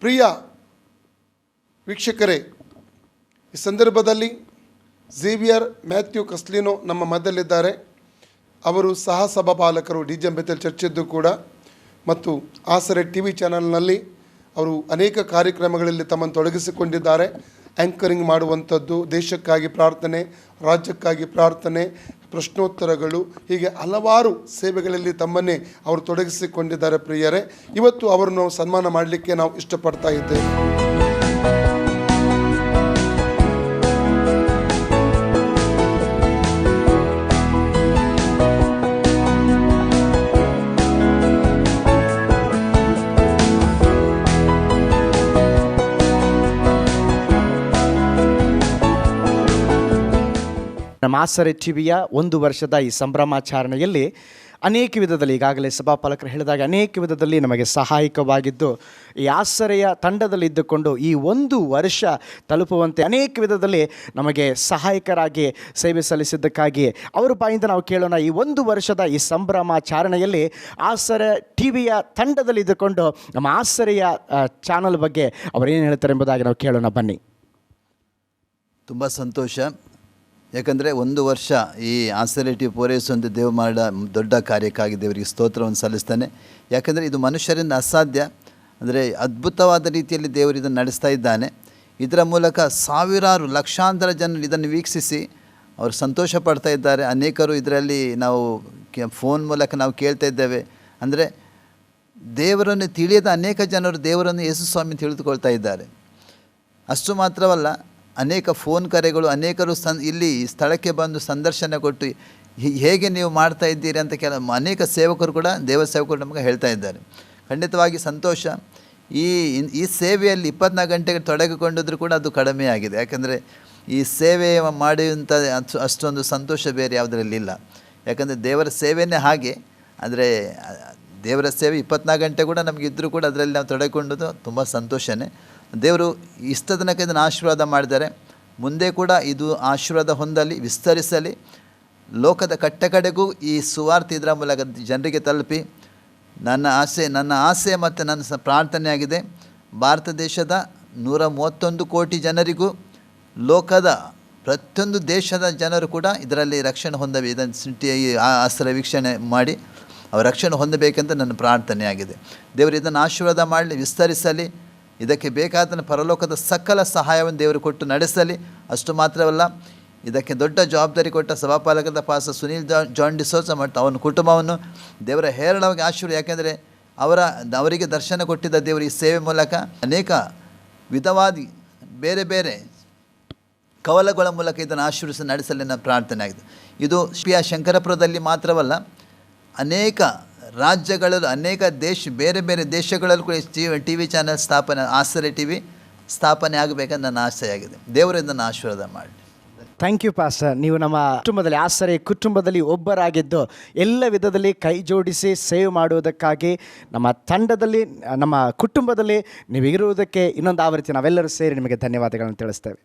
ಪ್ರಿಯ ವೀಕ್ಷಕರೇ, ಈ ಸಂದರ್ಭದಲ್ಲಿ ಝೇವಿಯರ್ ಮ್ಯಾಥ್ಯೂ ಕಸ್ಲಿನೋ ನಮ್ಮ ಮಧ್ಯದಲ್ಲಿದ್ದಾರೆ. ಅವರು ಸಹ ಸಭಾಪಾಲಕರು ಡಿ.ಜೆ. ಬೆಥೆಲ್ ಚರ್ಚಿದ್ದು ಕೂಡ, ಮತ್ತು ಆಸರೆ TV ಚಾನಲ್ನಲ್ಲಿ ಅವರು ಅನೇಕ ಕಾರ್ಯಕ್ರಮಗಳಲ್ಲಿ ತಮ್ಮನ್ನು ತೊಡಗಿಸಿಕೊಂಡಿದ್ದಾರೆ. ಆ್ಯಂಕರಿಂಗ್ ಮಾಡುವಂಥದ್ದು, ದೇಶಕ್ಕಾಗಿ ಪ್ರಾರ್ಥನೆ, ರಾಜ್ಯಕ್ಕಾಗಿ ಪ್ರಾರ್ಥನೆ, ಪ್ರಶ್ನೋತ್ತರಗಳು, ಹೀಗೆ ಹಲವಾರು ಸೇವೆಗಳಲ್ಲಿ ತಮ್ಮನ್ನೇ ಅವರು ತೊಡಗಿಸಿಕೊಂಡಿದ್ದಾರೆ. ಪ್ರಿಯರೇ, ಇವತ್ತು ಅವರನ್ನು ಸನ್ಮಾನ ಮಾಡಲಿಕ್ಕೆ ನಾವು ಇಷ್ಟಪಡ್ತಾ ಇದ್ದೇವೆ. ನಮ್ಮ ಆಸರೆ ಟಿವಿಯ 1 ವರ್ಷದ ಈ ಸಂಭ್ರಮಾಚರಣೆಯಲ್ಲಿ ಅನೇಕ ವಿಧದಲ್ಲಿ, ಈಗಾಗಲೇ ಸಭಾಪಾಲಕರು ಹೇಳಿದಾಗ, ಅನೇಕ ವಿಧದಲ್ಲಿ ನಮಗೆ ಸಹಾಯಕವಾಗಿದ್ದು, ಈ ಆಸರೆಯ ತಂಡದಲ್ಲಿದ್ದುಕೊಂಡು ಈ 1 ವರ್ಷ ತಲುಪುವಂತೆ ಅನೇಕ ವಿಧದಲ್ಲಿ ನಮಗೆ ಸಹಾಯಕರಾಗಿ ಸೇವೆ ಸಲ್ಲಿಸಿದ್ದಕ್ಕಾಗಿ ಅವರ ಬಾಯಿಂದ ನಾವು ಕೇಳೋಣ. ಈ 1 ವರ್ಷದ ಈ ಸಂಭ್ರಮಾಚರಣೆಯಲ್ಲಿ ಆಸರೆ ಟಿವಿಯ ತಂಡದಲ್ಲಿದ್ದುಕೊಂಡು ನಮ್ಮ ಆಸರೆಯ ಚಾನಲ್ ಬಗ್ಗೆ ಅವರೇನು ಹೇಳ್ತಾರೆ ಎಂಬುದಾಗಿ ನಾವು ಕೇಳೋಣ. ಬನ್ನಿ. ತುಂಬ ಸಂತೋಷ. ಯಾಕಂದರೆ 1 ವರ್ಷ ಈ ಆಸರೆ ಪೂರೈಸುವಂಥ ದೇವ ಮಾಡಿದ ದೊಡ್ಡ ಕಾರ್ಯಕ್ಕಾಗಿ ದೇವರಿಗೆ ಸ್ತೋತ್ರವನ್ನು ಸಲ್ಲಿಸ್ತಾನೆ. ಯಾಕಂದರೆ ಇದು ಮನುಷ್ಯರಿಂದ ಅಸಾಧ್ಯ. ಅಂದರೆ ಅದ್ಭುತವಾದ ರೀತಿಯಲ್ಲಿ ದೇವರು ಇದನ್ನು ನಡೆಸ್ತಾ ಇದ್ದಾನೆ. ಇದರ ಮೂಲಕ ಸಾವಿರಾರು ಲಕ್ಷಾಂತರ ಜನರು ಇದನ್ನು ವೀಕ್ಷಿಸಿ ಅವರು ಸಂತೋಷ ಪಡ್ತಾ ಇದ್ದಾರೆ. ಅನೇಕರು ಇದರಲ್ಲಿ ನಾವು ಫೋನ್ ಮೂಲಕ ನಾವು ಕೇಳ್ತಾ ಇದ್ದೇವೆ. ಅಂದರೆ ದೇವರನ್ನು ತಿಳಿಯದ ಅನೇಕ ಜನರು ದೇವರನ್ನು ಯೇಸು ಸ್ವಾಮಿ ತಿಳಿದುಕೊಳ್ತಾ ಇದ್ದಾರೆ. ಅಷ್ಟು ಮಾತ್ರವಲ್ಲ, ಅನೇಕ ಫೋನ್ ಕರೆಗಳು, ಅನೇಕರು ಇಲ್ಲಿ ಸ್ಥಳಕ್ಕೆ ಬಂದು ಸಂದರ್ಶನ ಕೊಟ್ಟು ಹೇಗೆ ನೀವು ಮಾಡ್ತಾ ಇದ್ದೀರಿ ಅಂತ ಅನೇಕ ಸೇವಕರು ಕೂಡ, ದೇವ ಸೇವಕರು ನಮಗೆ ಹೇಳ್ತಾ ಇದ್ದಾರೆ. ಖಂಡಿತವಾಗಿ ಸಂತೋಷ. ಈ ಸೇವೆಯಲ್ಲಿ 24 ಗಂಟೆಗೆ ತೊಡಗಿಕೊಂಡಿದ್ರೂ ಕೂಡ ಅದು ಕಡಿಮೆ ಆಗಿದೆ. ಯಾಕಂದರೆ ಈ ಸೇವೆ ಮಾಡುವಂಥ ಅಷ್ಟೊಂದು ಸಂತೋಷ ಬೇರೆ ಯಾವುದರಲ್ಲಿ ಇಲ್ಲ. ಯಾಕಂದರೆ ದೇವರ ಸೇವೆಯೇ ಹಾಗೆ. ಅಂದರೆ ದೇವರ ಸೇವೆ 24 ಗಂಟೆ ಕೂಡ ನಮಗಿದ್ದರೂ ಕೂಡ ಅದರಲ್ಲಿ ನಾವು ತೊಡಗಿಕೊಂಡದ್ದು ತುಂಬ ಸಂತೋಷನೇ. ದೇವರು ಇಷ್ಟ ತನಕ ಇದನ್ನು ಆಶೀರ್ವಾದ ಮಾಡಿದ್ದಾರೆ. ಮುಂದೆ ಕೂಡ ಇದು ಆಶೀರ್ವಾದ ಹೊಂದಲಿ, ವಿಸ್ತರಿಸಲಿ. ಲೋಕದ ಕಟ್ಟಕಡೆಗೂ ಈ ಸುವಾರ್ತೆ ಇದರ ಮೂಲಕ ಜನರಿಗೆ ತಲುಪಿ, ನನ್ನ ಆಸೆ ಮತ್ತು ನನ್ನ ಪ್ರಾರ್ಥನೆ ಆಗಿದೆ, ಭಾರತ ದೇಶದ 131 ಕೋಟಿ ಜನರಿಗೂ, ಲೋಕದ ಪ್ರತಿಯೊಂದು ದೇಶದ ಜನರು ಕೂಡ ಇದರಲ್ಲಿ ರಕ್ಷಣೆ ಹೊಂದಬೇಕು. ಇದನ್ನು ಆಸರೆ ವೀಕ್ಷಣೆ ಮಾಡಿ ಅವರು ರಕ್ಷಣೆ ಹೊಂದಬೇಕಂತ ನನ್ನ ಪ್ರಾರ್ಥನೆ ಆಗಿದೆ. ದೇವರು ಇದನ್ನು ಆಶೀರ್ವಾದ ಮಾಡಲಿ, ವಿಸ್ತರಿಸಲಿ. ಇದಕ್ಕೆ ಬೇಕಾದ ಪರಲೋಕದ ಸಕಲ ಸಹಾಯವನ್ನು ದೇವರು ಕೊಟ್ಟು ನಡೆಸಲಿ. ಅಷ್ಟು ಮಾತ್ರವಲ್ಲ, ಇದಕ್ಕೆ ದೊಡ್ಡ ಜವಾಬ್ದಾರಿ ಕೊಟ್ಟ ಸಭಾಪಾಲಕರಾದ ಪಾಸ್ಟರ್ ಸುನೀಲ್ ಜಾನ್ ಡಿಸೋಜ ಮತ್ತು ಅವನ ಕುಟುಂಬವನ್ನು ದೇವರ ಹೇರಳವಾಗಿ ಆಶೀರ್ವಾದ. ಯಾಕೆಂದರೆ ಅವರಿಗೆ ದರ್ಶನ ಕೊಟ್ಟಿದ್ದ ದೇವರು ಈ ಸೇವೆ ಮೂಲಕ ಅನೇಕ ವಿಧವಾದಿ ಬೇರೆ ಬೇರೆ ಕವಲಗಳ ಮೂಲಕ ಇದನ್ನು ಆಶೀರ್ವಿಸಿ ನಡೆಸಲಿ ನನ್ನ ಪ್ರಾರ್ಥನೆ ಆಗಿದೆ. ಇದು ಶಂಕರಪುರದಲ್ಲಿ ಮಾತ್ರವಲ್ಲ, ಅನೇಕ ರಾಜ್ಯಗಳಲ್ಲೂ, ಅನೇಕ ಬೇರೆ ಬೇರೆ ದೇಶಗಳಲ್ಲೂ ಕೂಡ TV ಚಾನಲ್ ಸ್ಥಾಪನೆ, ಆಸರೆ TV ಸ್ಥಾಪನೆ ಆಗಬೇಕಂತ ನನ್ನ ಆಸೆಯಾಗಿದೆ. ದೇವರು ಇದನ್ನು ಆಶೀರ್ವಾದ ಮಾಡಿ. Thank you pastor. ನೀವು ನಮ್ಮ ಕುಟುಂಬದಲ್ಲಿ, ಆಸರೆ ಕುಟುಂಬದಲ್ಲಿ ಒಬ್ಬರಾಗಿದ್ದು ಎಲ್ಲ ವಿಧದಲ್ಲಿ ಕೈ ಜೋಡಿಸಿ ಸೇವ್ ಮಾಡುವುದಕ್ಕಾಗಿ, ನಮ್ಮ ತಂಡದಲ್ಲಿ, ನಮ್ಮ ಕುಟುಂಬದಲ್ಲಿ ನೀವು ಇರುವುದಕ್ಕೆ ಇನ್ನೊಂದು ಆವೃತ್ತಿ ನಾವೆಲ್ಲರೂ ಸೇರಿ ನಿಮಗೆ ಧನ್ಯವಾದಗಳನ್ನು ತಿಳಿಸ್ತೇವೆ.